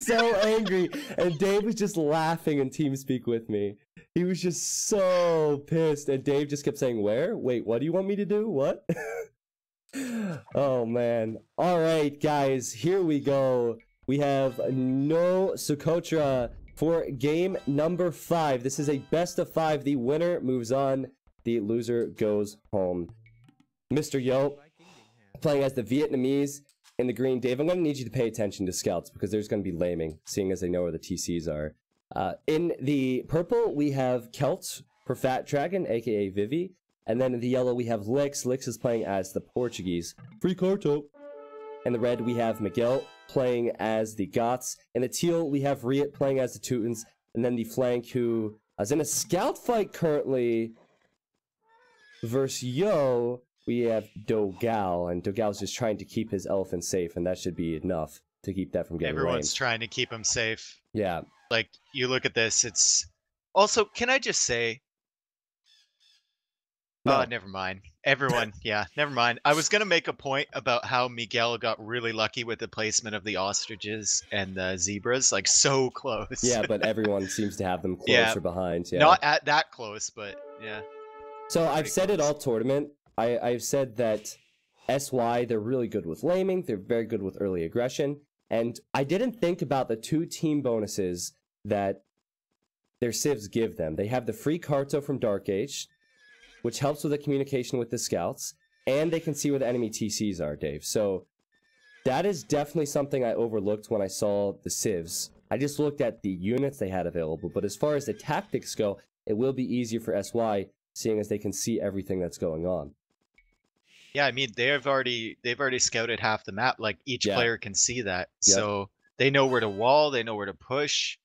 so angry, and Dave was just laughing in TeamSpeak with me. He was just so pissed, and Dave just kept saying, "Where? Wait, what do you want me to do? What?" Oh man. All right, guys, here we go. We have no Socotra for game number 5. This is a best of 5. The winner moves on. The loser goes home. Mr. Yo, playing as the Vietnamese in the green. Dave, I'm going to need you to pay attention to scouts because there's going to be laming, seeing as they know where the TCs are. In the purple, we have Celt for Fat Dragon, aka Vivi. And then in the yellow, we have Lix. Lix is playing as the Portuguese. Free Carto. In the red, we have Miguel playing as the Goths. In the teal, we have Riot playing as the Teutons. And then the flank, who is in a scout fight currently versus Yo, we have Dogal. And Dogal's just trying to keep his elephant safe, and that should be enough to keep that from getting Everyone's trying to keep him safe. Yeah. Like, you look at this, it's... Also, can I just say... No. Oh, never mind. Everyone, yeah, never mind. I was going to make a point about how Miguel got really lucky with the placement of the ostriches and the zebras, like so close. Yeah, but everyone seems to have them closer behind. Yeah. Not at that close, but yeah. So I've said it all tournament. I've said that SY, they're really good with laming. They're very good with early aggression. And I didn't think about the 2 team bonuses that their civs give them. They have the free Carto from Dark Age, which helps with the communication with the scouts, and they can see where the enemy TCs are, Dave. So that is definitely something I overlooked when I saw the civs. I just looked at the units they had available, but as far as the tactics go, it will be easier for SY, seeing as they can see everything that's going on. Yeah, I mean, they've already scouted half the map. Like, each player can see that. Yep. So they know where to wall, they know where to push.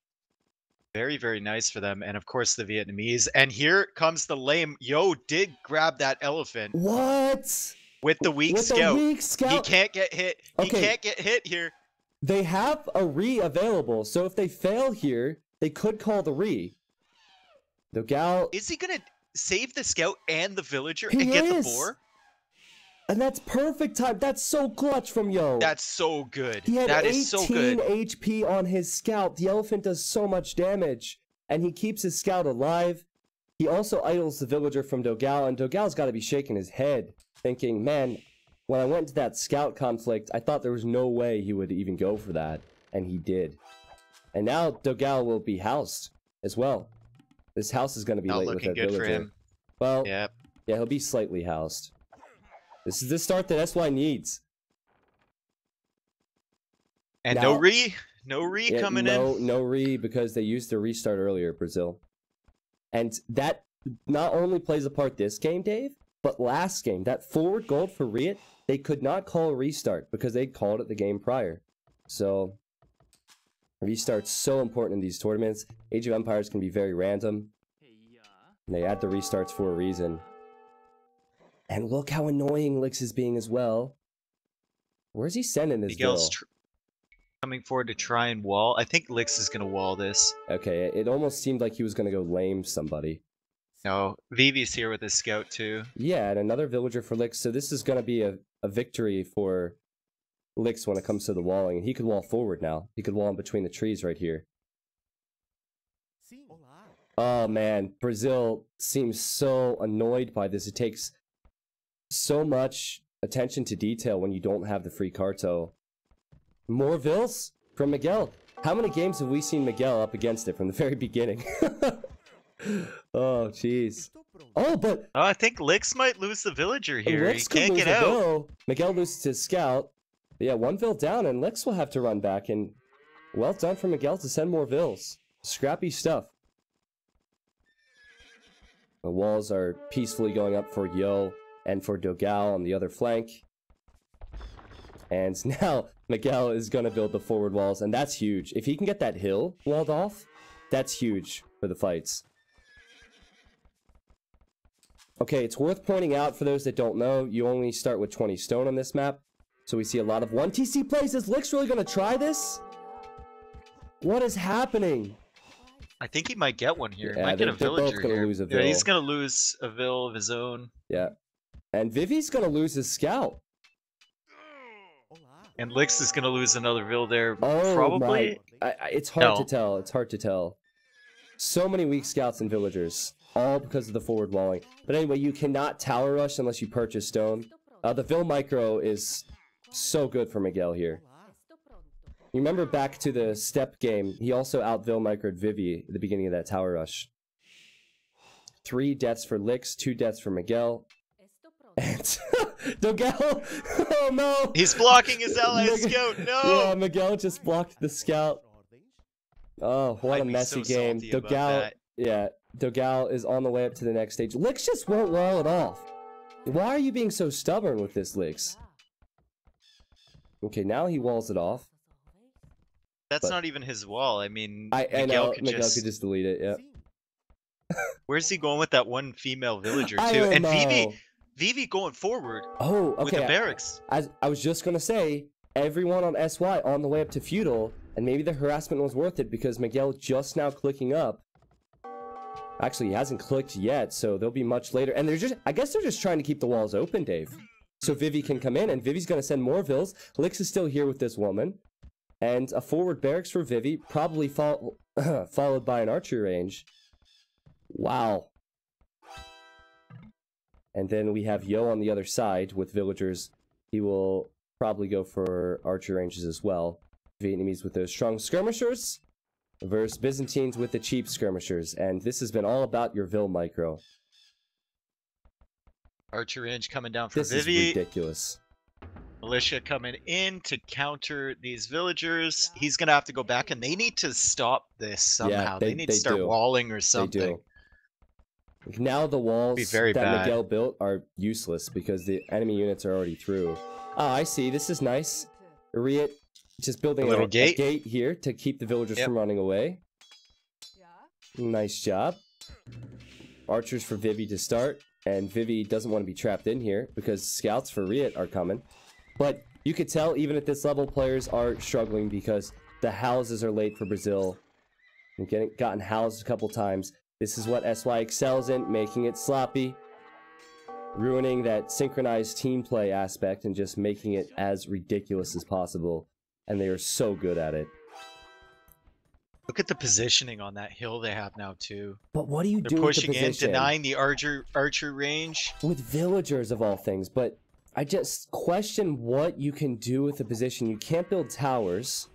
Very, very nice for them. And of course, the Vietnamese. And here comes the lame. Yo did grab that elephant. What? With the weak scout. He can't get hit. He can't get hit here. They have a re available, so if they fail here, they could call the re. The gal. Is he gonna save the scout and the villager and get the boar? And that's perfect time. That's so clutch from Yo. That's so good. He had that 18 is so good. HP on his scout. The elephant does so much damage, and he keeps his scout alive. He also idles the villager from Dogal, and Dogal's got to be shaking his head, thinking, man, when I went to that scout conflict, I thought there was no way he would even go for that, and he did. And now Dogal will be housed as well. This house is going to be late with that villager. For him. Well, yeah, he'll be slightly housed. This is the start that SY needs. And now, no re coming in. No re, because they used the restart earlier, Brazil. And that not only plays a part this game, Dave, but last game, that forward gold for Riot, they could not call a restart because they called it the game prior. So, restart's so important in these tournaments. Age of Empires can be very random. And they add the restarts for a reason. And look how annoying Lix is being as well. Where's he sending his Miguel's coming forward to try and wall. I think Lix is going to wall this. Okay, it almost seemed like he was going to go lame somebody. No, Vivi's here with his scout too. Yeah, and another villager for Lix. So this is going to be a victory for Lix when it comes to the walling. And he could wall forward now. He could wall in between the trees right here. Oh man, Brazil seems so annoyed by this. It takes so much attention to detail when you don't have the free Carto. More Vils from Miguel. How many games have we seen Miguel up against it from the very beginning? Oh, jeez. Oh, but... Oh, I think Lix might lose the villager here. He can't get out. Vil. Miguel loses his scout. But yeah, 1 Vil down, and Lix will have to run back. And well done for Miguel to send more Vils. Scrappy stuff. The walls are peacefully going up for Yo and for Dogal on the other flank. And now Miguel is going to build the forward walls, and that's huge. If he can get that hill walled off, that's huge for the fights. Okay, it's worth pointing out for those that don't know, you only start with 20 stone on this map. So we see a lot of 1TC plays. Is Lix really going to try this? What is happening? I think he might get one here. Yeah, might get a villager here. Lose a Vil. Yeah, he's going to lose a Vil of his own. Yeah. And Vivi's going to lose his scout. And Lix is gonna lose another Vil there, Oh probably. my! It's hard to No. tell. It's hard to tell. So many weak scouts and villagers, all because of the forward walling. But anyway, you cannot tower rush unless you purchase stone. The Vil micro is so good for Miguel here. You remember back to the step game, he also out Vil microed Vivi at the beginning of that tower rush. 3 deaths for Lix, 2 deaths for Miguel. And Dogel! Oh no! He's blocking his ally scout. No. Yeah, Miguel just blocked the scout. Oh, what a messy game. Dogel, yeah, Dogel is on the way up to the next stage. Lix just won't wall it off. Why are you being so stubborn with this, Lix? Okay, now he walls it off. That's not even his wall. I mean, Miguel could just delete it, yeah. Where's he going with that one female villager, I too? don't And know. Vivi going forward Okay. with the barracks. I was just gonna say, everyone on SY on the way up to feudal, and maybe the harassment was worth it because Miguel just now clicking up. Actually, he hasn't clicked yet, so they'll be much later. And I guess they're just trying to keep the walls open, Dave. So Vivi can come in, and Vivi's gonna send more Vils. Lix is still here with this woman. And a forward barracks for Vivi, probably followed by an archery range. Wow. And then we have Yo on the other side with villagers. He will probably go for archer ranges as well. Vietnamese with those strong skirmishers versus Byzantines with the cheap skirmishers. And this has been all about your Vil micro. Archer range coming down for Vivi. This is ridiculous. Militia coming in to counter these villagers. He's going to have to go back, and they need to stop this somehow. Yeah, they need to start walling or something. They do. Now the walls that Miguel built are useless because the enemy units are already through. Oh, I see. This is nice. Riot just building a gate here to keep the villagers from running away. Nice job. Archers for Vivi to start. And Vivi doesn't want to be trapped in here because scouts for Riot are coming. But you could tell even at this level players are struggling because the houses are late for Brazil. We've gotten housed a couple times. This is what SY excels in, making it sloppy, ruining that synchronized team play aspect and just making it as ridiculous as possible. And they are so good at it. Look at the positioning on that hill they have now too. But what do you do with the position? They're pushing in, denying the archer range. With villagers of all things, but I just question what you can do with the position. You can't build towers,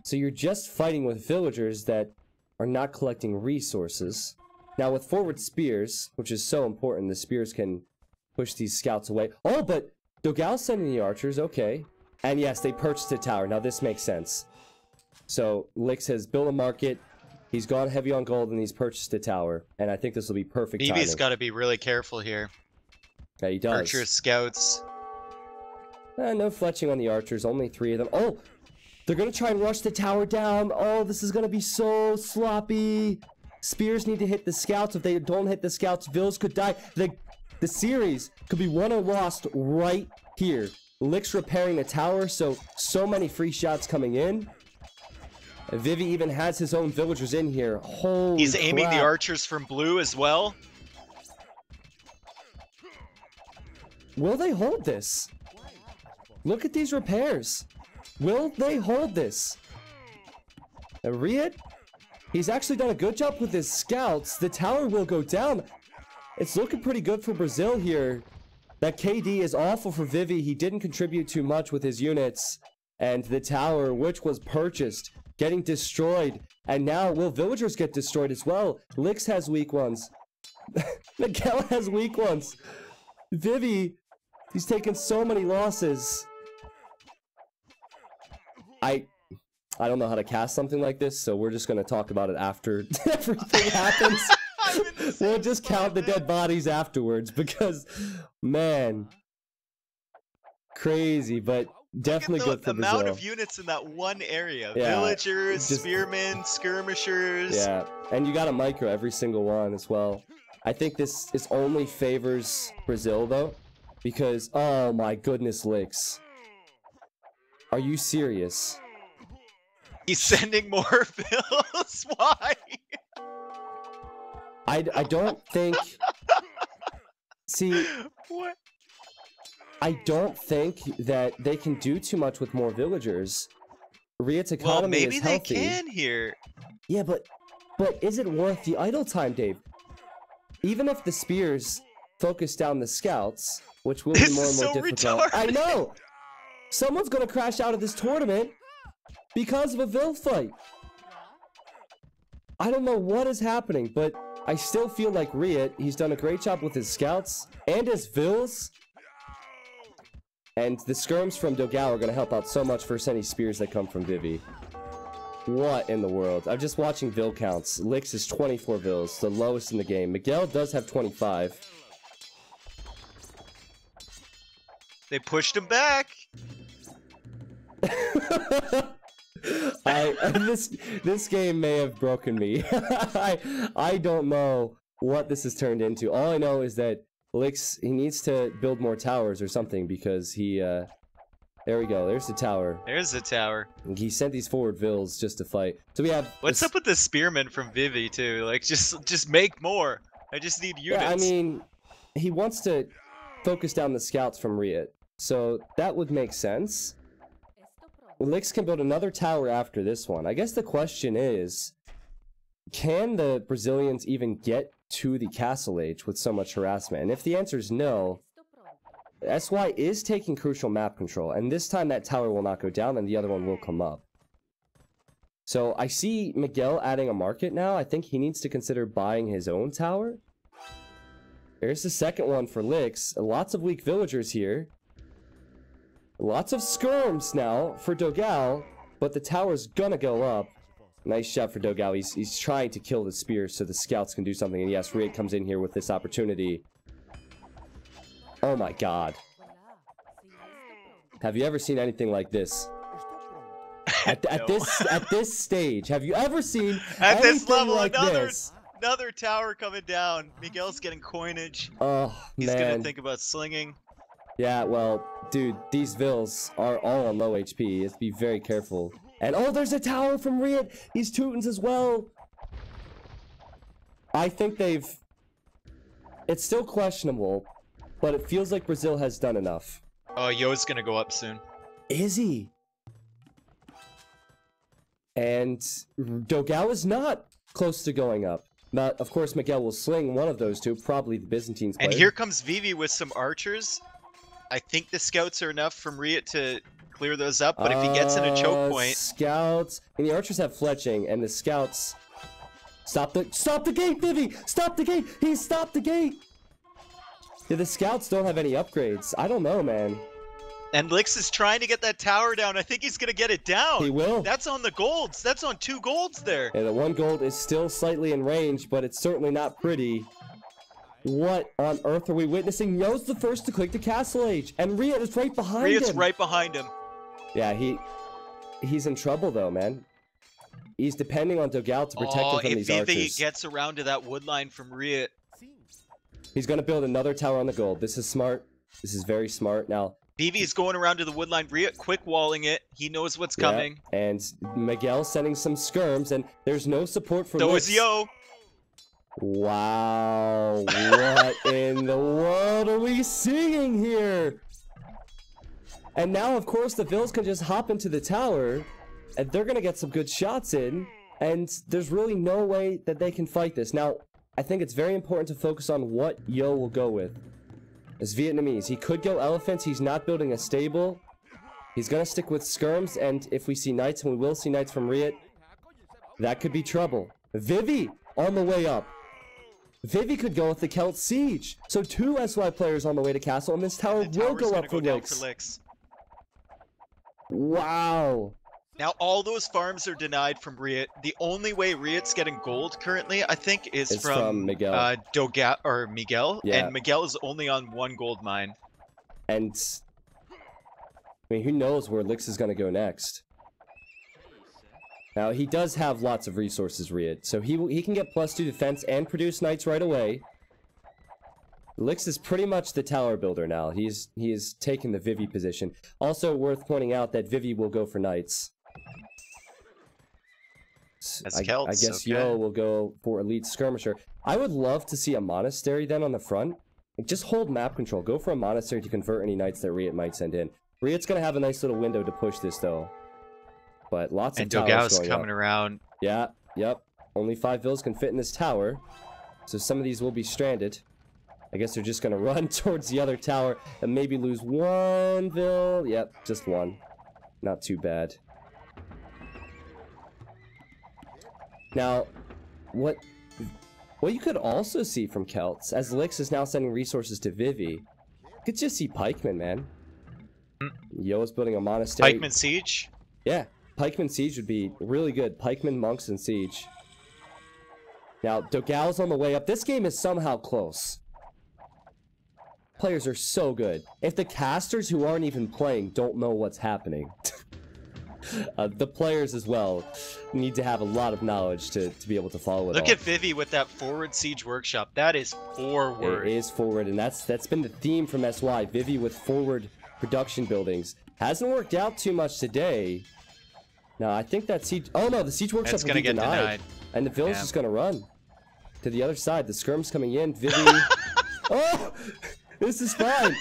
so you're just fighting with villagers that are not collecting resources. Now with forward spears, which is so important, the spears can push these scouts away. Oh, but Dogal's sending the archers, okay. And yes, they purchased a tower. Now this makes sense. So Lix has built a market, he's gone heavy on gold, and he's purchased a tower. And I think this will be perfect timing. Vivi's got to be really careful here. Yeah, he does. Archer scouts. No fletching on the archers, only 3 of them. Oh! They're gonna try and rush the tower down. Oh, this is gonna be so sloppy. Spears need to hit the scouts. If they don't hit the scouts, Vils could die. The series could be won or lost right here. Lix repairing the tower, so many free shots coming in. Vivi even has his own villagers in here. Holy He's aiming crap. the archers from blue as well. Will they hold this? Look at these repairs. Will they hold this? Riot, he's actually done a good job with his scouts. The tower will go down. It's looking pretty good for Brazil here. That KD is awful for Vivi. He didn't contribute too much with his units. And the tower, which was purchased, getting destroyed. And now, will villagers get destroyed as well? Lix has weak ones. Miguel has weak ones. Vivi, he's taken so many losses. I don't know how to cast something like this, so we're just going to talk about it after everything happens. We'll just count the dead bodies afterwards because, man, crazy, but definitely good for Brazil. The amount of units in that one area. Yeah, villagers, spearmen, skirmishers. Yeah, and you got a micro every single one as well. I think this only favors Brazil, though, because, oh my goodness, Lix. Are you serious? He's sending more bills? Why? I don't think... See... What? I don't think that they can do too much with more villagers. Riot's economy Well, maybe is they healthy. can here. Yeah, but is it worth the idle time, Dave? Even if the spears focus down the scouts, which will be more and more difficult. Retarded. I know! Someone's gonna crash out of this tournament because of a Vil fight. I don't know what is happening, but I still feel like Riot, he's done a great job with his scouts and his Vils. And the skirms from Dogao are gonna help out so much versus any spears that come from Vivi. What in the world? I'm just watching Vil counts. Lix is 24 Vils, the lowest in the game. Miguel does have 25. They pushed him back. This game may have broken me. I don't know what this has turned into. All I know is that Lix, he needs to build more towers or something because he there we go. There's the tower. There's the tower. He sent these forward Vils just to fight. So we have. What's up with the spearmen from Vivi too? Like, just make more. I just need units. Yeah, I mean, he wants to focus down the scouts from Riot, so that would make sense. Lix can build another tower after this one. I guess the question is, can the Brazilians even get to the Castle Age with so much harassment? And if the answer is no, SY is taking crucial map control, and this time that tower will not go down and the other one will come up. So I see Miguel adding a market now. I think he needs to consider buying his own tower. There's the second one for Lix. Lots of weak villagers here. Lots of skirms now for Dogao, but the tower's gonna go up. Nice shot for Dogao. He's trying to kill the spear so the scouts can do something. And yes, Riot comes in here with this opportunity. Oh my god. Have you ever seen anything like this? At this stage, have you ever seen at this level like this? Another tower coming down. Miguel's getting coinage. Oh, He's man. gonna think about slinging. Yeah, well, dude, these Vils are all on low HP. You have to be very careful. And oh, there's a tower from Riot. He's Teutons as well. I think they've... It's still questionable, but it feels like Brazil has done enough. Oh, Yo's gonna go up soon. Is he? And Dogao is not close to going up. But, of course, Miguel will sling one of those two, probably the Byzantines player. And here comes Vivi with some archers. I think the scouts are enough from Riot to clear those up, but if he gets in a choke point... Scouts... And the archers have fletching, and the scouts... Stop the gate, Vivi! Stop the gate! He stopped the gate! Yeah, the scouts don't have any upgrades. I don't know, man. And Lix is trying to get that tower down. I think he's gonna get it down. He will. That's on the golds. That's on 2 golds there. Yeah, the 1 gold is still slightly in range, but it's certainly not pretty. What on earth are we witnessing? Yo's the first to click the Castle Age, and Riot is right behind him. Riot's right behind him. Yeah, he's in trouble though, man. He's depending on Dogao to protect him from these archers. If Vivi gets around to that wood line from Riot. He's gonna build another tower on the gold. This is smart. This is very smart. Now, Vivi's going around to the wood line. Riot quick walling it. He knows what's coming. And Miguel sending some skirms, and there's no support for So Lix. is Yo. Wow, what in the world are we seeing here? And now, of course, the Vils can just hop into the tower, and they're gonna get some good shots in, and there's really no way that they can fight this. Now, I think it's very important to focus on what Yo will go with. As Vietnamese, he could go elephants. He's not building a stable. He's gonna stick with skirms, and if we see knights, and we will see knights from Riot, that could be trouble. Vivi on the way up. Vivi could go with the Celt Siege. So 2 SY players on the way to castle, and this tower will go up for Lix. Wow. Now all those farms are denied from Riot. The only way Riot's getting gold currently, I think, is from Miguel. Miguel. Yeah. And Miguel is only on 1 gold mine. And I mean, who knows where Lix is gonna go next? Now he does have lots of resources, Riot, so he can get +2 defense and produce knights right away. Lix is pretty much the tower builder now. He is taking the Vivi position. Also worth pointing out that Vivi will go for knights. I guess okay. Yo will go for elite skirmisher. I would love to see a monastery then on the front. Just hold map control. Go for a monastery to convert any knights that Riot might send in. Riot's gonna have a nice little window to push this though. But lots of towers Dogau's going coming up. around. Yeah, yep. Only 5 vills can fit in this tower. So some of these will be stranded. I guess they're just gonna run towards the other tower and maybe lose 1 vill. Yep, just 1. Not too bad. Now, what you could also see from Celts, as Lix is now sending resources to Vivi, you could just see pikemen, man. Yo is building a monastery. Pikeman Siege? Yeah, pikeman siege would be really good. Pikemen, monks, and siege. Now, Dogau's on the way up. This game is somehow close. Players are so good. If the casters who aren't even playing don't know what's happening, the players as well need to have a lot of knowledge to be able to follow it. Look at Vivi with that forward siege workshop. That is forward. It is forward, and that's been the theme from SY. Vivi with forward production buildings. Hasn't worked out too much today. No, I think that siege... Oh no, the siege workshop will be denied. And the village is going to run to the other side. The skirm's coming in. Vivi... Oh! This is fine.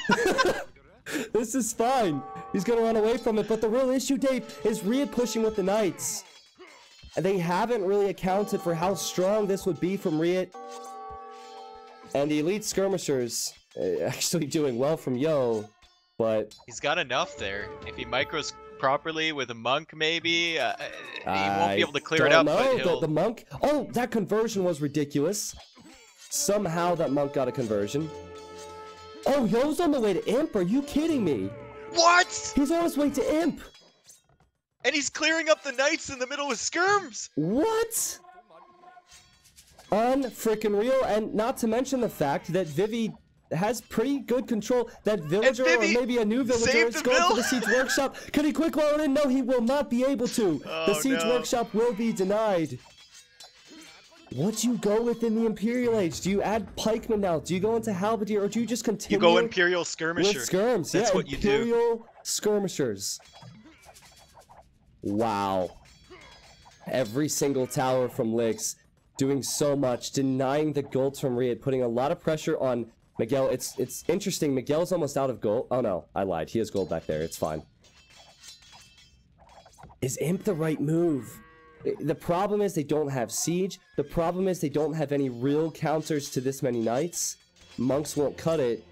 This is fine. He's going to run away from it. But the real issue, Dave, is Riot pushing with the knights. And they haven't really accounted for how strong this would be from Riot. And the elite skirmishers actually doing well from Yo. But... He's got enough there. If he micros properly with a monk, maybe he won't be able to clear it up. But the monk. Oh, that conversion was ridiculous. Somehow that monk got a conversion. Oh, Yo's on the way to Imp. Are you kidding me? What? He's on his way to Imp. And he's clearing up the knights in the middle of skirms. What? Unfrickin' real, and not to mention the fact that Vivi has pretty good control. That villager, or maybe a new villager, is going for the siege workshop. Can he quick roll it in? No, he will not be able to. Oh, the siege workshop will be denied. What do you go with in the Imperial Age? Do you add pikemen now? Do you go into halberdier, or do you just continue? You go Imperial skirmisher. With skirms. That's what you do. Imperial skirmishers. Wow. Every single tower from Lix doing so much, denying the gold from Riot, putting a lot of pressure on Miguel. It's interesting. Miguel's almost out of gold. Oh no, I lied. He has gold back there. It's fine. Is Imp the right move? The problem is they don't have siege. The problem is they don't have any real counters to this many knights. Monks won't cut it.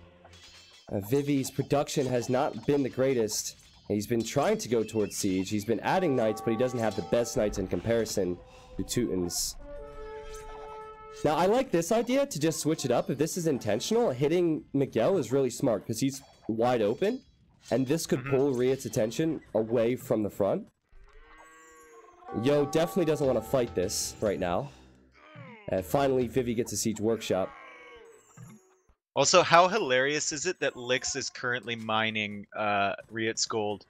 Vivi's production has not been the greatest. He's been trying to go towards siege. He's been adding knights, but he doesn't have the best knights in comparison to Teutons. Now, I like this idea to just switch it up. If this is intentional, hitting Miguel is really smart because he's wide open, and this could pull Riot's attention away from the front. Yo definitely doesn't want to fight this right now. And finally, Vivi gets a siege workshop. Also, how hilarious is it that Lix is currently mining Riot's gold?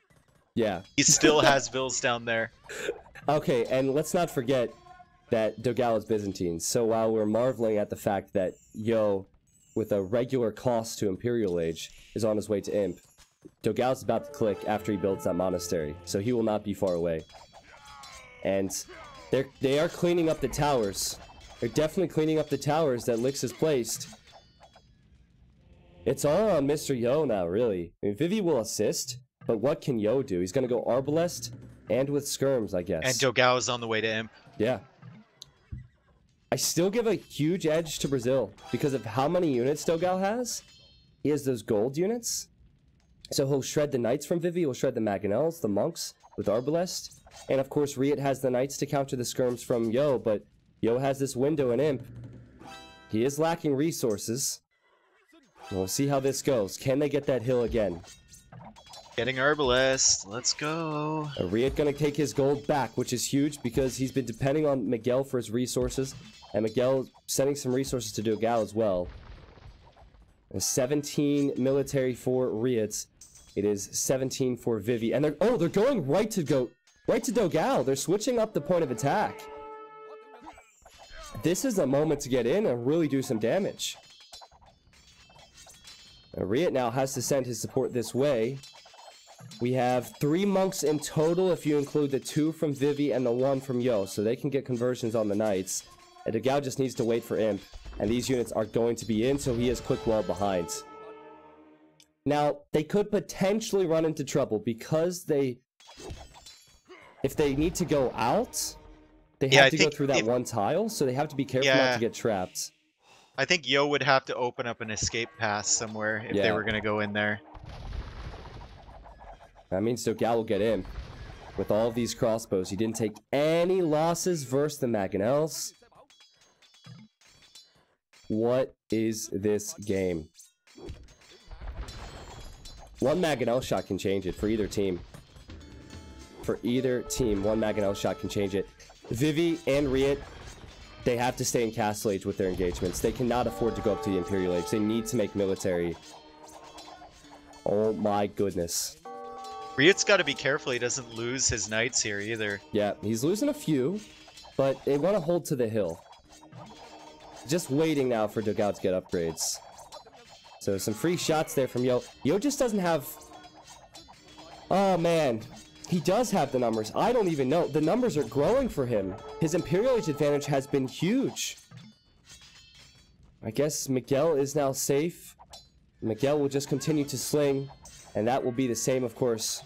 Yeah. He still has vills down there. Okay, and let's not forget that Dogao is Byzantine. So while we're marveling at the fact that Yo, with a regular cost to Imperial Age, is on his way to Imp, Dogao's about to click after he builds that monastery, so he will not be far away. And they are cleaning up the towers. They're definitely cleaning up the towers that Lix has placed. It's all on Mr. Yo now, really. I mean, Vivi will assist, but what can Yo do? He's gonna go Arbalest and with skirms, I guess. And Dogao is on the way to Imp. Yeah. I still give a huge edge to Brazil because of how many units Dogao has. He has those gold units. So he'll shred the knights from Vivi, he'll shred the Maganels, the monks with Arbalest. And of course, Riot has the knights to counter the skirms from Yo, but Yo has this window in Imp. He is lacking resources. We'll see how this goes. Can they get that hill again? Getting Arbalest. Let's go. Riot gonna take his gold back, which is huge because he's been depending on Miguel for his resources. And Miguel sending some resources to Dogao as well. 17 military for Riot. It is 17 for Vivi. And they're going right to Dogao. They're switching up the point of attack. This is a moment to get in and really do some damage. Riot now has to send his support this way. We have 3 monks in total if you include the 2 from Vivi and the 1 from Yo, so they can get conversions on the knights. And Dogao just needs to wait for Imp. And these units are going to be in, so he is quick wall behind. Now, they could potentially run into trouble because if they need to go out, they have to go through that one tile, so they have to be careful not to get trapped. I think Yo would have to open up an escape path somewhere if they were going to go in there. That means Dogao will get in. With all of these crossbows, he didn't take any losses versus the Mangonels. What is this game? One Mangonel shot can change it for either team. For either team, one Mangonel shot can change it. Vivi and Riot, they have to stay in Castle Age with their engagements. They cannot afford to go up to the Imperial Age. They need to make military. Oh my goodness. Riot's got to be careful he doesn't lose his knights here either. Yeah, he's losing a few, but they want to hold to the hill. Just waiting now for Dogao to get upgrades. So some free shots there from Yo. Yo just doesn't have... Oh man, he does have the numbers. I don't even know. The numbers are growing for him. His Imperial Age advantage has been huge. I guess Miguel is now safe. Miguel will just continue to sling. And that will be the same, of course,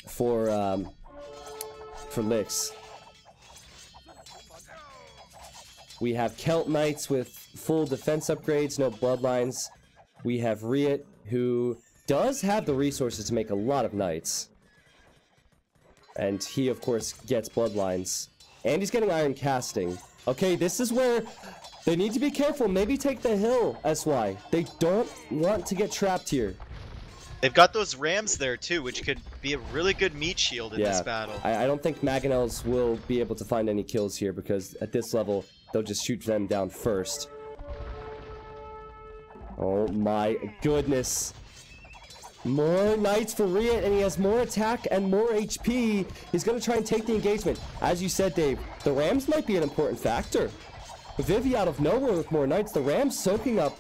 for Lix. We have Celt Knights with full defense upgrades, no bloodlines. We have Riot, who does have the resources to make a lot of knights. And he, of course, gets bloodlines. And he's getting iron casting. Okay, this is where they need to be careful. Maybe take the hill, SY. They don't want to get trapped here. They've got those rams there too, which could be a really good meat shield in this battle. I don't think Mangonels will be able to find any kills here because at this level, they'll just shoot them down first. Oh my goodness. More knights for Riot, and he has more attack and more HP. He's going to try and take the engagement. As you said, Dave, the rams might be an important factor. Vivi out of nowhere with more knights. The rams soaking up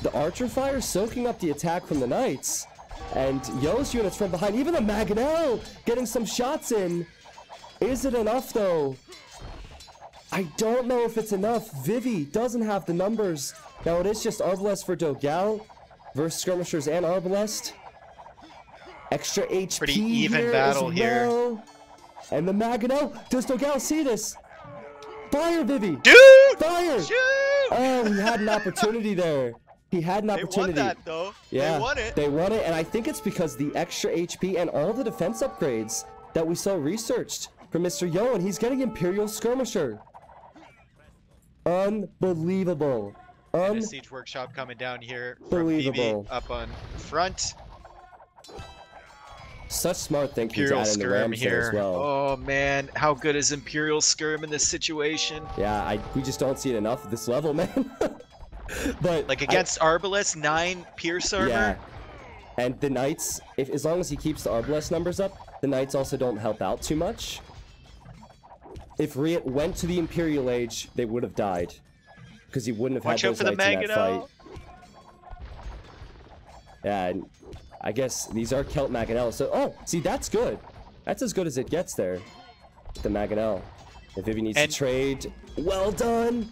the archer fire, soaking up the attack from the knights. And Yo's units from behind. Even the Mangonel getting some shots in. Is it enough, though? I don't know if it's enough. Vivi doesn't have the numbers. Now, it is just Arbalest for Dogao versus Skirmishers and Arbalest. Extra HP. Pretty even battle here. Well. And the Mangonel. Does Dogao see this? Fire, Vivi! Dude! Fire! Shoot! Oh, he had an opportunity there. He had an opportunity. They won that, though. Yeah, they won it. They won it, and I think it's because the extra HP and all the defense upgrades that we saw researched from Mr. Yo, and he's getting Imperial Skirmisher. Unbelievable. And a siege workshop coming down here from Vivi up on front. Such smart thinking Imperial to add in the rams here as well. Oh man, how good is Imperial Skirm in this situation? Yeah, we just don't see it enough at this level, man. But like against Arbalest, 9 Pierce armor. Yeah, and the Knights, as long as he keeps the Arbalest numbers up, the Knights also don't help out too much. If Riot went to the Imperial Age, they would have died. Because he wouldn't have had those Knights in that fight. Yeah, and I guess these are Celt Mangonel. So, oh, see, that's good. That's as good as it gets there. The Mangonel. If Vivi needs to trade, well done.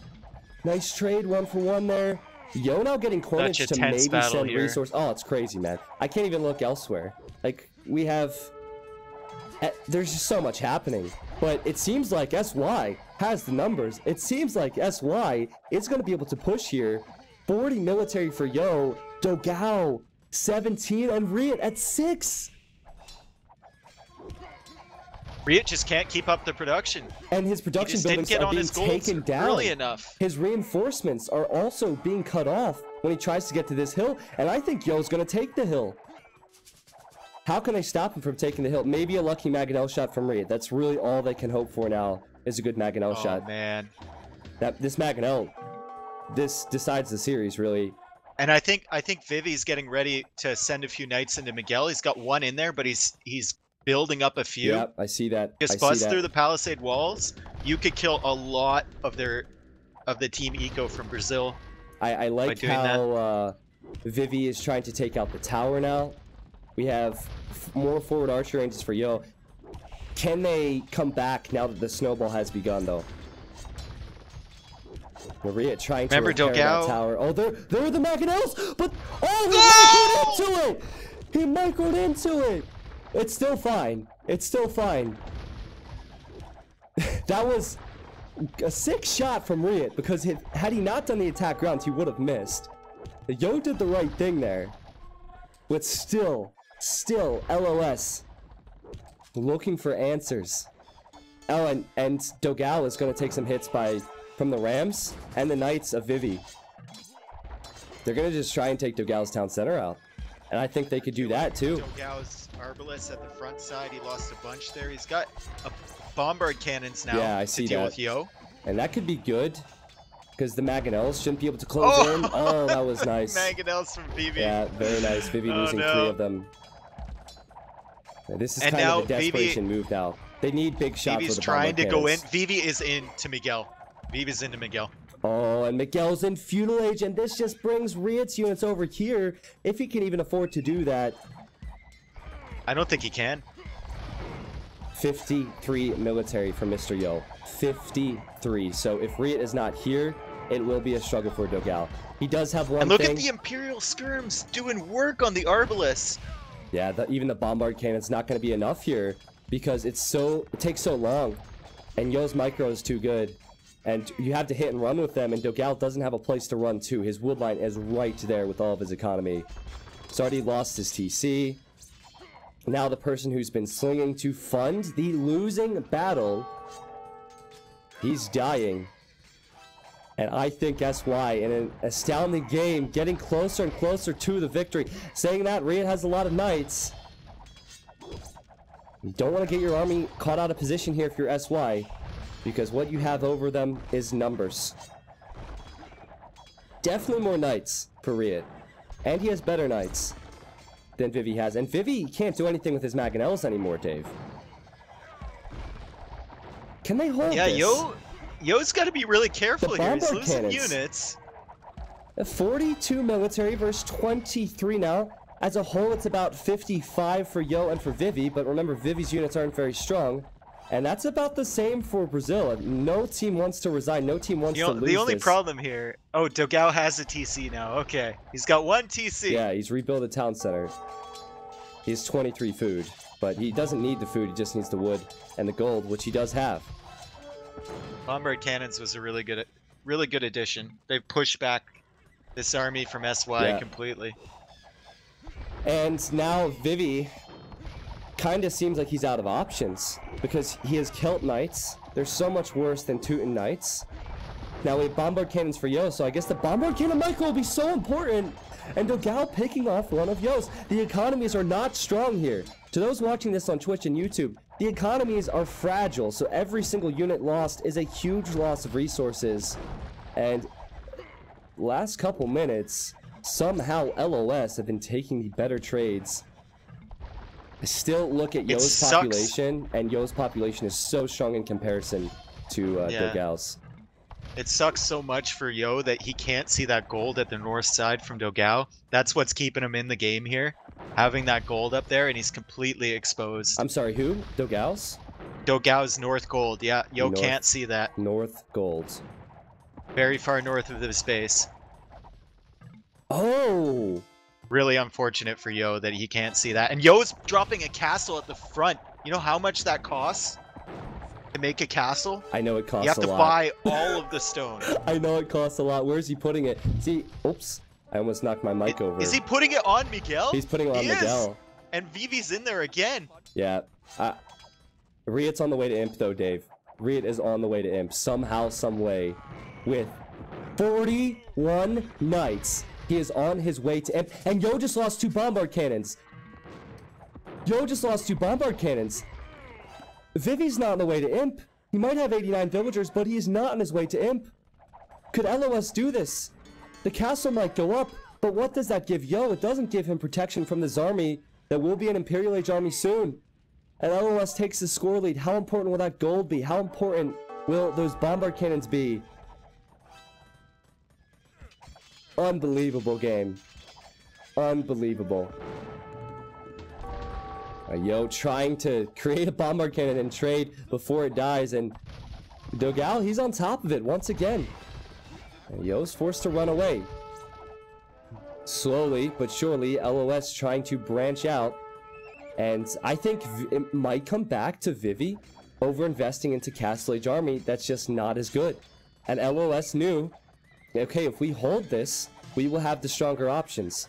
Nice trade, 1-for-1 there. Yo now getting Cornage to maybe send resource. Oh, it's crazy, man. I can't even look elsewhere. Like, we have... There's just so much happening. But it seems like SY has the numbers. It seems like SY is going to be able to push here. 40 military for Yo. Dogao, 17, and Riot at 6. Riot just can't keep up the production. And his production buildings are being taken down. Early enough. His reinforcements are also being cut off when he tries to get to this hill. And I think Yo's going to take the hill. How can they stop him from taking the hill? Maybe a lucky Mangonel shot from Riot. That's really all they can hope for now, is a good Mangonel shot. Oh, man. This Mangonel, this decides the series, really. And I think Vivi's getting ready to send a few knights into Miguel. He's got one in there, but he's building up a few. Yeah, I see that. Just bust through the palisade walls. You could kill a lot of the team eco from Brazil. I like how Vivi is trying to take out the tower now. We have more forward archer ranges for Yo. Can they come back now that the snowball has begun, though? Maria trying to Remember repair that Dogao? tower. Oh, there are the Mangonels, but oh, he microed into it. He microed into it. It's still fine. It's still fine. That was a sick shot from Riot, because had he not done the attack rounds, he would have missed. Yo did the right thing there. But still, LoS looking for answers. Oh, and Dogao is going to take some hits from the Rams and the Knights of Vivi. They're going to just try and take Dogao's town center out. And I think they could do that too. Dogao's Arbalest at the front side. He lost a bunch there. He's got a bombard cannons now. Yeah, I see to deal that. with Yo. And that could be good, because the Mangonels shouldn't be able to close in. Oh, that was nice. Mangonels from Vivi. Yeah, very nice. Vivi losing 3 of them. Yeah, this is kind of a desperation move now. They need big shots. Vivi's with the trying to cannons. go in. Vivi is into Miguel. Vivi's into Miguel. Oh, and Miguel's in feudal age, and this just brings Riot's units over here, if he can even afford to do that. I don't think he can. 53 military for Mr. Yo. 53. So if Riot is not here, it will be a struggle for Dogao. He does have one And look thing. at the Imperial skirms doing work on the Arbalest. Yeah, even the bombard cannon's not going to be enough here, because it takes so long, and Yo's micro is too good, and you have to hit and run with them, and Dogao doesn't have a place to run to. His wood line is right there with all of his economy. He's already lost his TC. Now the person who's been slinging to fund the losing battle, he's dying. And I think SY, in an astounding game, getting closer and closer to the victory. Saying that, Riot has a lot of knights. You don't want to get your army caught out of position here if you're SY, because what you have over them is numbers. Definitely more knights for Riot. And he has better knights than Vivi has. And Vivi can't do anything with his Mangonels anymore, Dave. Can they hold this? Yeah, Yo's got to be really careful here. He's losing cannons. units. 42 military versus 23 now. As a whole, it's about 55 for Yo and for Vivi, but remember, Vivi's units aren't very strong. And that's about the same for Brazil. No team wants to resign. No team wants to lose The only this. problem here... Oh, Dogao has a TC now. Okay. He's got 1 TC. Yeah, he's rebuilt a town center. He has 23 food, but he doesn't need the food. He just needs the wood and the gold, which he does have. Bombard cannons was a really good addition. They've pushed back this army from SY completely. And now Vivi kind of seems like he's out of options, because he has Celt Knights. They're so much worse than Teuton Knights. Now we have Bombard Cannons for Yo, so I guess the Bombard Cannon Michael will be so important. And Dogao picking off one of Yo's. The economies are not strong here. To those watching this on Twitch and YouTube, the economies are fragile, so every single unit lost is a huge loss of resources. And last couple minutes, somehow LoS have been taking the better trades. I still look at Yo's population, and Yo's population is so strong in comparison to Dogao's. It sucks so much for Yo that he can't see that gold at the north side from Dogao. That's what's keeping him in the game here. Having that gold up there, and he's completely exposed. I'm sorry, who? Dogao's? Dogao's north gold, yeah. Yo can't see that. North gold. Very far north of his base. Oh! Really unfortunate for Yo that he can't see that. And Yo's dropping a castle at the front. You know how much that costs to make a castle? I know it costs a lot. You have to buy all of the stone. I know it costs a lot. Where's he putting it? See, oops. I almost knocked my mic over. Is he putting it on Miguel? He's putting it on Miguel. And Vivi's in there again. Yeah. Riot's on the way to Imp, though, Dave. Riot is on the way to Imp. Somehow, some way. With 41 knights. He is on his way to Imp. And Yo just lost 2 bombard cannons. Yo just lost 2 bombard cannons. Vivi's not on the way to Imp. He might have 89 villagers, but he is not on his way to Imp. Could LoS do this? The castle might go up, but what does that give Yo? It doesn't give him protection from this army that will be an Imperial Age army soon. And LoS takes the score lead. How important will that gold be? How important will those bombard cannons be? Unbelievable game. Unbelievable. Yo trying to create a bombard cannon and trade before it dies, and Dogao, he's on top of it once again. And Yo's forced to run away. Slowly but surely, LoS trying to branch out. And I think it might come back to Vivi over-investing into Castle Age Army that's just not as good. And LoS knew, okay, if we hold this, we will have the stronger options.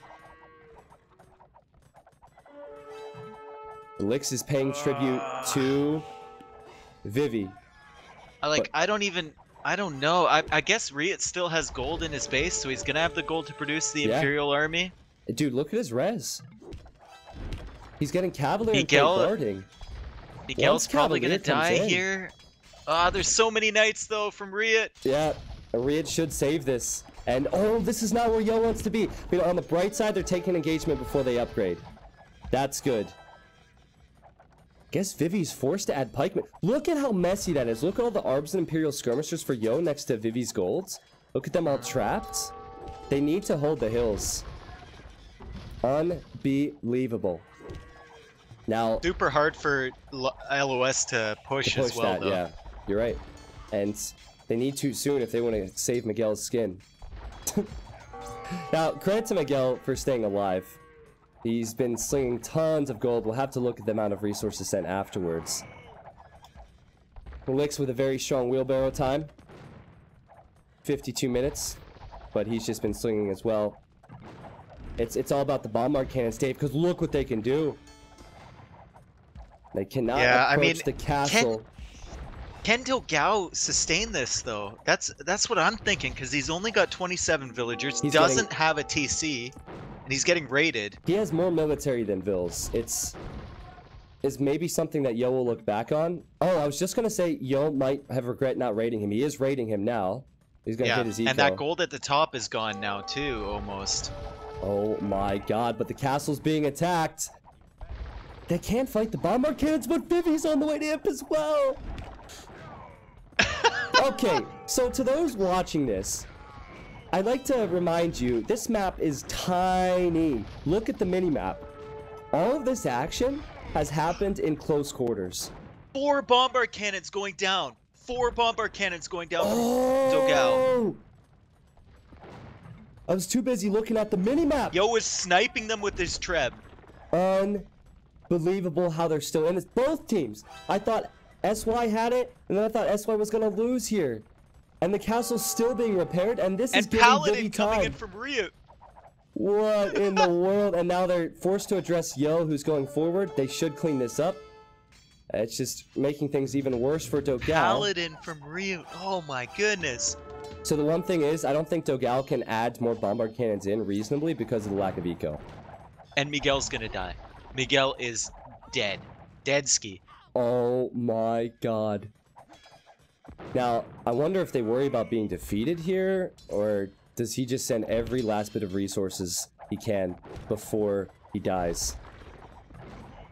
Lix is paying tribute to Vivi. I don't know. I guess Riot still has gold in his base, so he's gonna have the gold to produce the Imperial army. Dude, look at his res. He's getting Cavalier and guarding. Miguel's probably gonna die here. Ah, there's so many knights though from Riot. Yeah, Riot should save this. And oh, this is not where Yo wants to be. You know, on the bright side, they're taking engagement before they upgrade. That's good. Guess Vivi's forced to add pikemen. Look at how messy that is. Look at all the Arbs and Imperial skirmishers for Yo next to Vivi's golds. Look at them all trapped. They need to hold the hills. Unbelievable. Now, super hard for LoS to push as well, though. Yeah, you're right. And they need to soon if they want to save Miguel's skin. Now, credit to Miguel for staying alive. He's been slinging tons of gold. We'll have to look at the amount of resources sent afterwards. Lix with a very strong wheelbarrow time. 52 minutes. But he's just been slinging as well. It's all about the bombard cannons, Dave, because look what they can do. They cannot approach the castle. Can Dogao sustain this, though? That's what I'm thinking, because he's only got 27 villagers, doesn't have a TC, and he's getting raided. He has more military than Vils. It's maybe something that Yo will look back on. Oh, I was just going to say Yo might have regret not raiding him. He is raiding him now. He's going to hit his eco. And that gold at the top is gone now, too, almost. Oh my god, but the castle's being attacked. They can't fight the bombard cannons, but Vivi's on the way to Imp as well. Okay, so to those watching this, I'd like to remind you, this map is tiny. Look at the mini-map. All of this action has happened in close quarters. 4 bombard cannons going down. 4 bombard cannons going down from Dogao. I was too busy looking at the mini-map. Yo was sniping them with his treb. Unbelievable how they're still in this. Both teams. I thought SY had it, and then I thought SY was gonna lose here. And the castle's still being repaired, and this is giving Vivi time. Coming in from Riot. What in the world? And now they're forced to address Yo, who's going forward. They should clean this up. It's just making things even worse for Dogao. Paladin from Riot. Oh my goodness. So the one thing is, I don't think Dogao can add more bombard cannons in reasonably because of the lack of eco. And Miguel's gonna die. Miguel is dead. Dead ski. Oh my god. Now, I wonder if they worry about being defeated here, or does he just send every last bit of resources he can before he dies?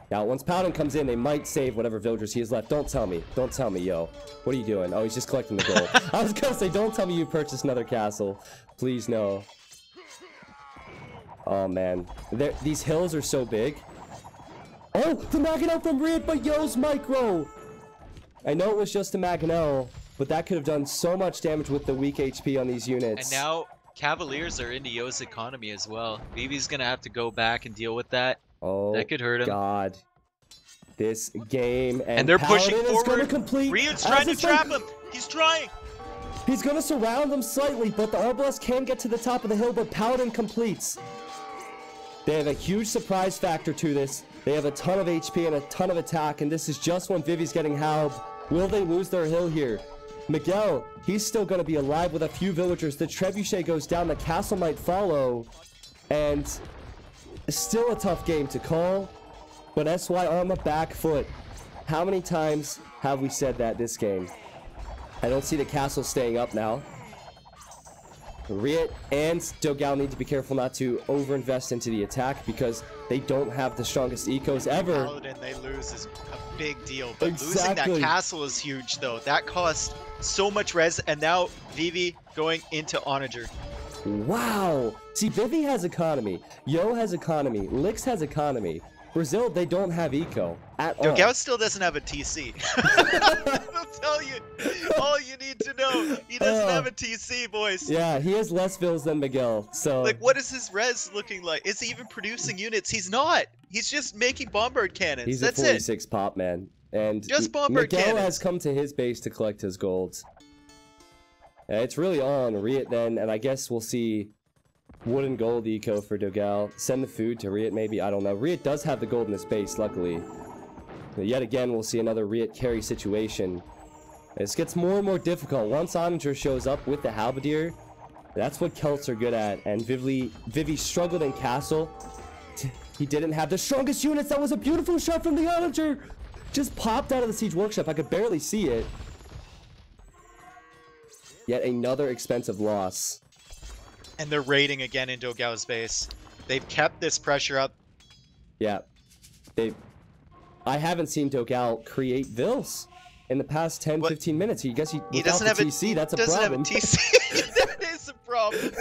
Now, once Paladin comes in, they might save whatever villagers he has left. Don't tell me. Don't tell me, Yo. What are you doing? Oh, he's just collecting the gold. I was gonna say, don't tell me you purchased another castle. Please, no. Oh, man. These hills are so big. Oh, the Maganel from Riot, but Yo's micro! I know it was just a Maganel, but that could have done so much damage with the weak HP on these units. And now, Cavaliers are into Yo's economy as well. Vivi's gonna have to go back and deal with that. Oh, that could hurt him. God. This game, and they're Paladin pushing forward. Is complete Riot's trying to trap him. He's trying. He's gonna surround them slightly, but the Arbalest can get to the top of the hill, but Paladin completes. They have a huge surprise factor to this. They have a ton of HP and a ton of attack, and this is just when Vivi's getting howled. Will they lose their hill here? Miguel, he's still going to be alive with a few villagers. The trebuchet goes down, the castle might follow, and still a tough game to call, but SY on the back foot. How many times have we said that this game? I don't see the castle staying up now. Riot and Dogao need to be careful not to overinvest into the attack because they don't have the strongest ecos ever. Paladin they lose is a big deal, but losing that castle is huge though. That cost so much res, and now Vivi going into Onager. Wow! See, Vivi has economy, Yo has economy, Lix has economy. Brazil, they don't have eco at all. Dogao still doesn't have a TC. I'll tell you all you need to know. no! He doesn't have a TC, boys! Yeah, he has less vills than Miguel, so... Like, what is his res looking like? Is he even producing units? He's not! He's just making bombard cannons, He's that's a 46 pop, man. And Just bombard Miguel cannons. has come to his base to collect his golds. It's really all on Riet then, and I guess we'll see wood and gold eco for Dogal. Send the food to Riet maybe, I don't know. Riet does have the gold in his base, luckily. But yet again, we'll see another Riet carry situation. This gets more and more difficult. Once Onager shows up with the Halberdier, that's what Celts are good at. And Vivi struggled in Castle. He didn't have the strongest units. That was a beautiful shot from the Onager. Just popped out of the Siege Workshop. I could barely see it. Yet another expensive loss. And they're raiding again in Dogal's base. They've kept this pressure up. Yeah. I haven't seen Dogal create vills in the past 10-15 minutes. He doesn't have TC, a, that's a doesn't problem. have a TC. That is a problem.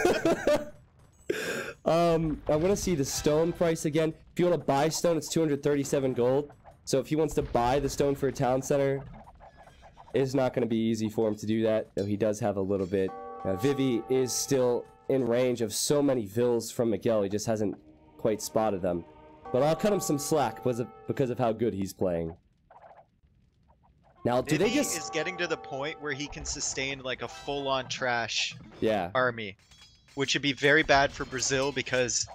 I want to see the stone price again. If you want to buy stone, it's 237 gold. So if he wants to buy the stone for a town center, it's not going to be easy for him to do that, though he does have a little bit. Vivi is still in range of so many vills from Miguel, he just hasn't quite spotted them. But I'll cut him some slack because of how good he's playing. Now, do Vivi they just... is getting to the point where he can sustain like a full-on trash Yeah. army, which would be very bad for Brazil because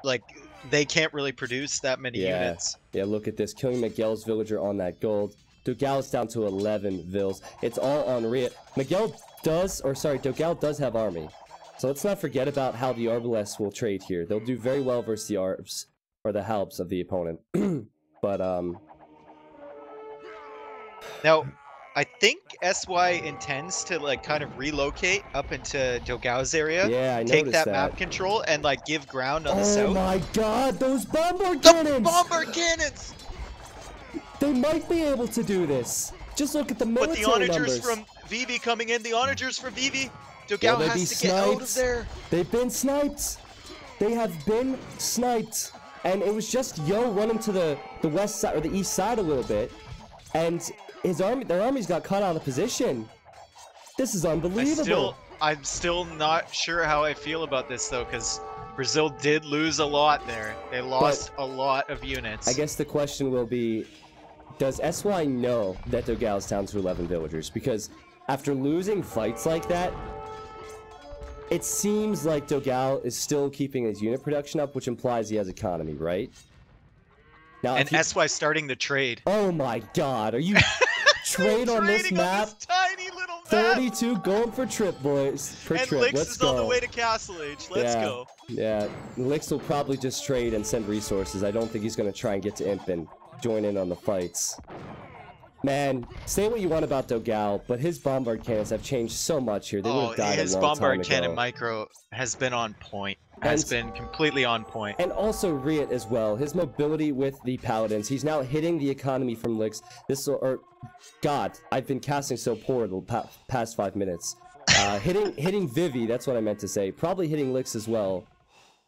like they can't really produce that many units. Yeah, look at this. Killing Miguel's villager on that gold. Dogal's down to 11 vills. It's all on Riet. Dogal does have army. So let's not forget about how the Arbalests will trade here. They'll do very well versus the Arbs, or the Halbs of the opponent. But, Now, I think SY intends to like kind of relocate up into Dogal's area. Yeah, I take noticed that map control and like give ground on the south. Oh my god, those bombard cannons! The bombard cannons! They might be able to do this. Just look at the military But the onagers numbers. from Vivi coming in, the onagers from Vivi. Dogal has to get out of there. They've been sniped. They have been sniped. And it was just Yo running to the west side or the east side a little bit. And their armies got caught out of position. This is unbelievable. I'm still not sure how I feel about this though, because Brazil did lose a lot there. They lost a lot of units. I guess the question will be, does SY know that Dogal's down to 11 villagers? Because after losing fights like that, it seems like Dogal is still keeping his unit production up, which implies he has economy, right? Now, and SY starting to trade. Oh my god, are you trade on this map? On this tiny little map. 32 going for trip, boys. And Lix is on the way to Castle Age. Let's go. Yeah, Lix will probably just trade and send resources. I don't think he's going to try and get to Imp and join in on the fights. Man, say what you want about Dogal, but his bombard cannons have changed so much here. They would have died a long time ago. His bombard cannon micro has been on point. Has been completely on point. And also Riet as well. His mobility with the Paladins. He's now hitting the economy from Lix. God, I've been casting so poor the past 5 minutes. Hitting Vivi, that's what I meant to say. Probably hitting Lix as well.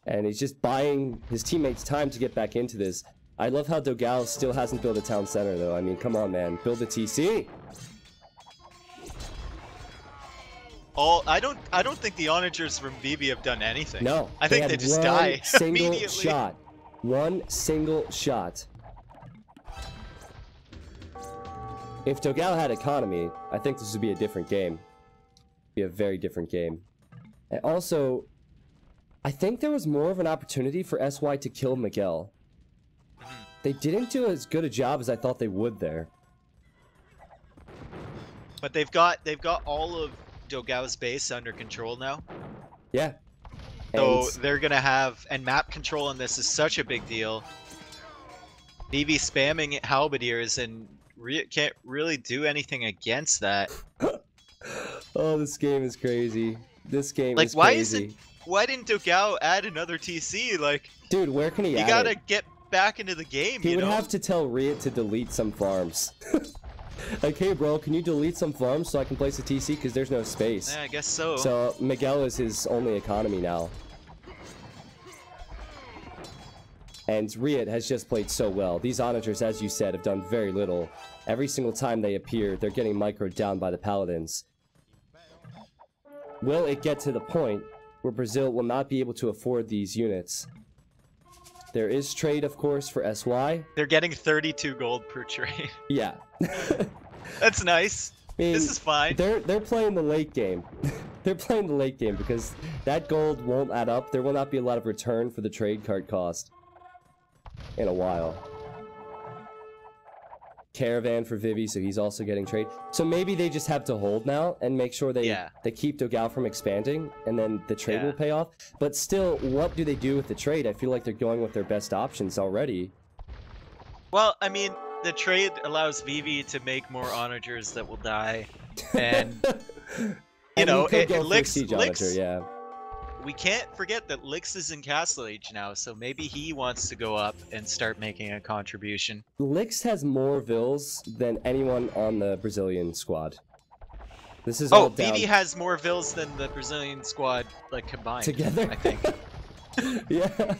And he's just buying his teammates time to get back into this. I love how Dogal still hasn't built a town center though. I mean, come on, man. Build a TC. I don't think the onagers from Vivi have done anything. No. I think they just die immediately. One single shot. If Dogal had economy, I think this would be a different game. Be a very different game. And also, I think there was more of an opportunity for SY to kill Miguel. They didn't do as good a job as I thought they would there. But they've got all of Dogal's base under control now. Yeah. So they're gonna have, and map control on this is such a big deal. Vivi spamming halberdiers and can't really do anything against that. Oh, this game is crazy. This game is crazy. Why didn't Dogal add another TC? Like, dude, where can he add it? You gotta get back into the game, He would have to tell Riet to delete some farms. Like, hey bro, can you delete some farms so I can place a TC? Because there's no space. Yeah, I guess so. So Miguel is his only economy now. And Riot has just played so well. These onagers, as you said, have done very little. Every single time they appear, they're getting microed down by the paladins. Will it get to the point where Brazil will not be able to afford these units? There is trade, of course, for SY. They're getting 32 gold per trade. Yeah. That's nice. I mean, this is fine. They're playing the late game. They're playing the late game because that gold won't add up. There will not be a lot of return for the trade card cost in a while. Caravan for Vivi, so he's also getting trade. So maybe they just have to hold now and make sure they keep Dogao from expanding, and then the trade will pay off. But still, what do they do with the trade? I feel like they're going with their best options already. Well, I mean, the trade allows Vivi to make more onagers that will die, and you know, Lix, yeah. We can't forget that Lix is in Castle Age now, so maybe he wants to go up and start making a contribution. Lix has more vills than anyone on the Brazilian squad. This is all down... Vivi has more vills than the Brazilian squad, like, combined. Together? I think. Yeah.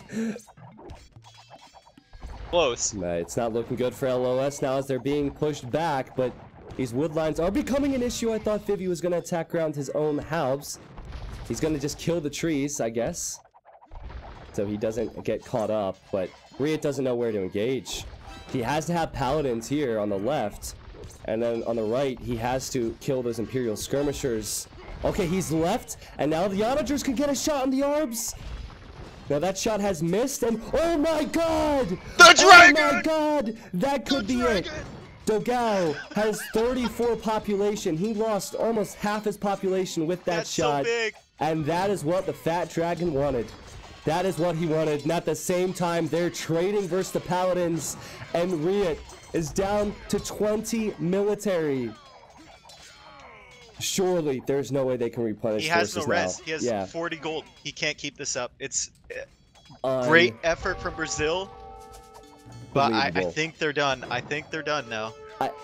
Close. It's not looking good for LoS now as they're being pushed back, but these woodlines are becoming an issue. I thought Vivi was going to attack around his own halbs. He's gonna just kill the trees, I guess. So he doesn't get caught up, but Riot doesn't know where to engage. He has to have paladins here on the left, and then on the right, he has to kill those Imperial skirmishers. Okay, he's left, and now the onagers can get a shot on the arbs. Now that shot has missed, and oh my god! The dragon! Oh my god! That could be it! Dogao has 34 population. He lost almost half his population with that shot. So big. And that is what the Fat Dragon wanted. That is what he wanted. And at the same time, they're trading versus the Paladins. And Riot is down to 20 military. Surely, there's no way they can replenish He has forces no res. now. He has 40 gold. He can't keep this up. It's great effort from Brazil. But I think they're done. I think they're done now.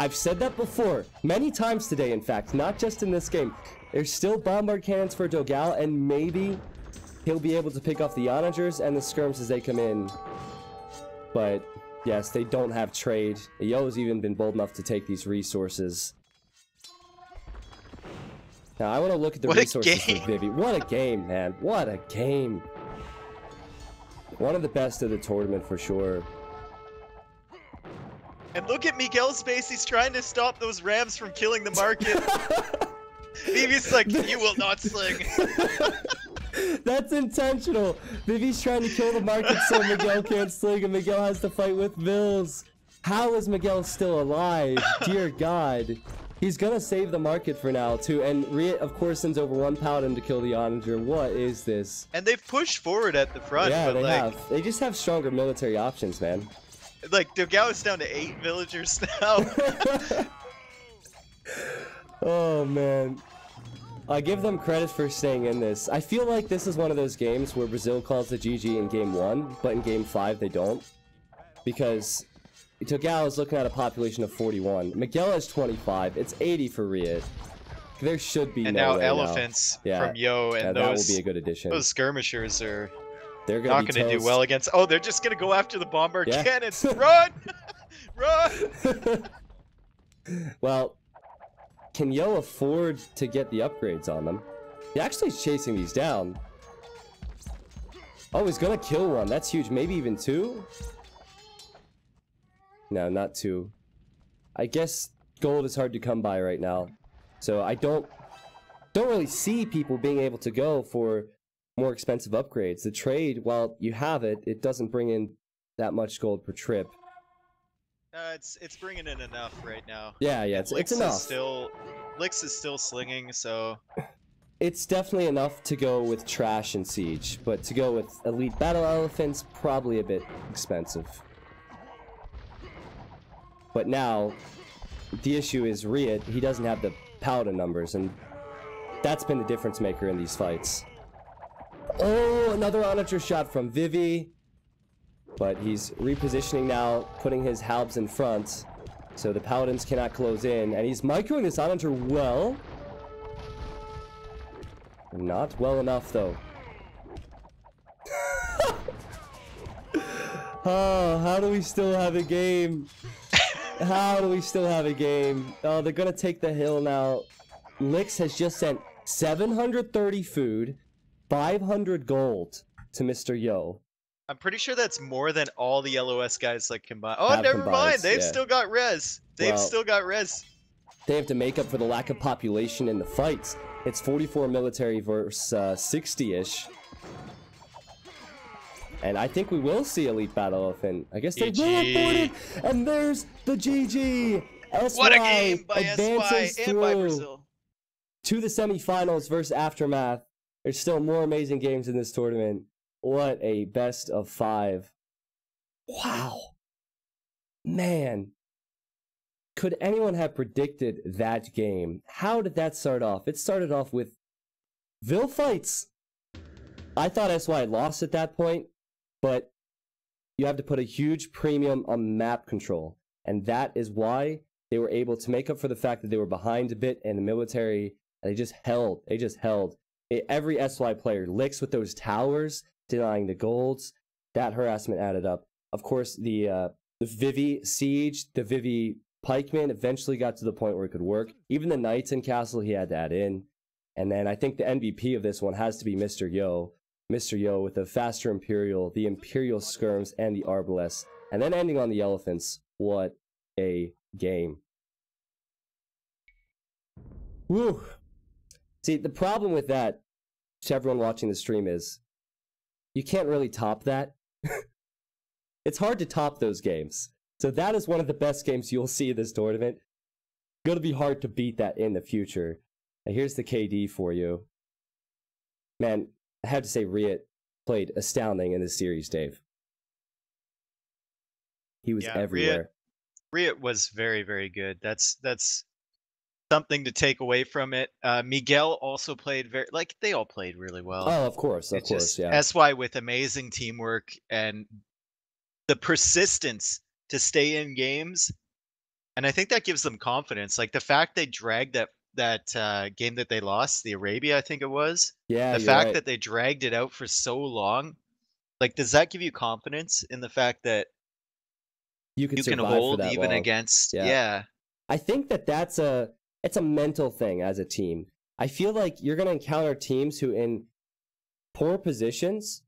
I've said that before. Many times today, in fact. Not just in this game. There's still bombard cannons for Dogao, and maybe he'll be able to pick off the onagers and the skirms as they come in. But, yes, they don't have trade. Yo's even been bold enough to take these resources. Now, I want to look at the resources for Vivi. What a game, man. What a game. One of the best of the tournament, for sure. And look at Miguel's face. He's trying to stop those rams from killing the market. Vivi's like, you will not sling. That's intentional. Vivi's trying to kill the market so Miguel can't sling, and Miguel has to fight with Vills. How is Miguel still alive? Dear God. He's gonna save the market for now, too. And Riot, of course, sends over one paladin to kill the onager. What is this? And they've pushed forward at the front. Yeah, but they like, have. They just have stronger military options, man. Like, Dogao is down to 8 villagers now. Oh, man. I give them credit for staying in this. I feel like this is one of those games where Brazil calls the GG in game 1, but in game 5 they don't. Because Dogao is looking at a population of 41. Miguel has 25. It's 80 for Riot. There should be and no now way elephants from Yo, and that will be a good addition. Those skirmishers are not going to do well against. Oh, they're just going to go after the bombard cannons. Run! Run! Well, can Yo afford to get the upgrades on them? He actually is chasing these down. Oh, he's gonna kill one. That's huge. Maybe even 2? No, not 2. I guess gold is hard to come by right now. So I don't really see people being able to go for more expensive upgrades. The trade, while you have it, it doesn't bring in that much gold per trip. It's bringing in enough right now. Yeah, it's enough. Lix is still slinging, so it's definitely enough to go with trash and siege, but to go with elite battle elephants, probably a bit expensive. But now, the issue is Riot, he doesn't have the paladin numbers, and that's been the difference maker in these fights. Oh, another onager shot from Vivi. But he's repositioning now, putting his halbs in front, so the paladins cannot close in, and he's microing this onager well. Not well enough, though. Oh, how do we still have a game? How do we still have a game? Oh, they're gonna take the hill now. Lix has just sent 730 food, 500 gold to Mr. Yo. I'm pretty sure that's more than all the LOS guys like combined. Oh, Have never combined, mind. They've yeah. still got res. They've Well, still got res. They have to make up for the lack of population in the fights. It's 44 military versus 60-ish. And I think we will see Elite Battle Elephant. I guess they will abort it. And there's the GG. SY What a game by advances SY and by through Brazil. to the semifinals versus Aftermath. There's still more amazing games in this tournament. What a best of 5. Wow. Man. Could anyone have predicted that game? How did that start off? It started off with Vil fights. I thought SY lost at that point, but you have to put a huge premium on map control. And that is why they were able to make up for the fact that they were behind a bit in the military. And they just held. They just held. Every SY player, Lix with those towers, denying the golds, that harassment added up. Of course, the Vivi siege, the Vivi pikeman eventually got to the point where it could work. Even the knights in castle he had to add in. And then I think the MVP of this one has to be Mr. Yo. Mr. Yo with the faster Imperial, the Imperial skirms, and the Arbalest. And then ending on the elephants. What a game. Woo. See, the problem with that, to everyone watching the stream, is you can't really top that. It's hard to top those games. So that is one of the best games you'll see in this tournament. Gonna be hard to beat that in the future. And here's the KD for you. Man, I have to say Riot played astounding in this series, Dave. He was everywhere. Riot was very, very good. That's something to take away from it. Miguel also played they all played really well. Oh, of course, yeah. SY with amazing teamwork and the persistence to stay in games, and I think that gives them confidence. Like the fact they dragged that game that they lost, the Arabia, I think it was. Yeah, the fact that they dragged it out for so long, like, does that give you confidence in the fact that you can hold even against? Yeah. I think it's a mental thing as a team. I feel like you're gonna encounter teams who in poor positions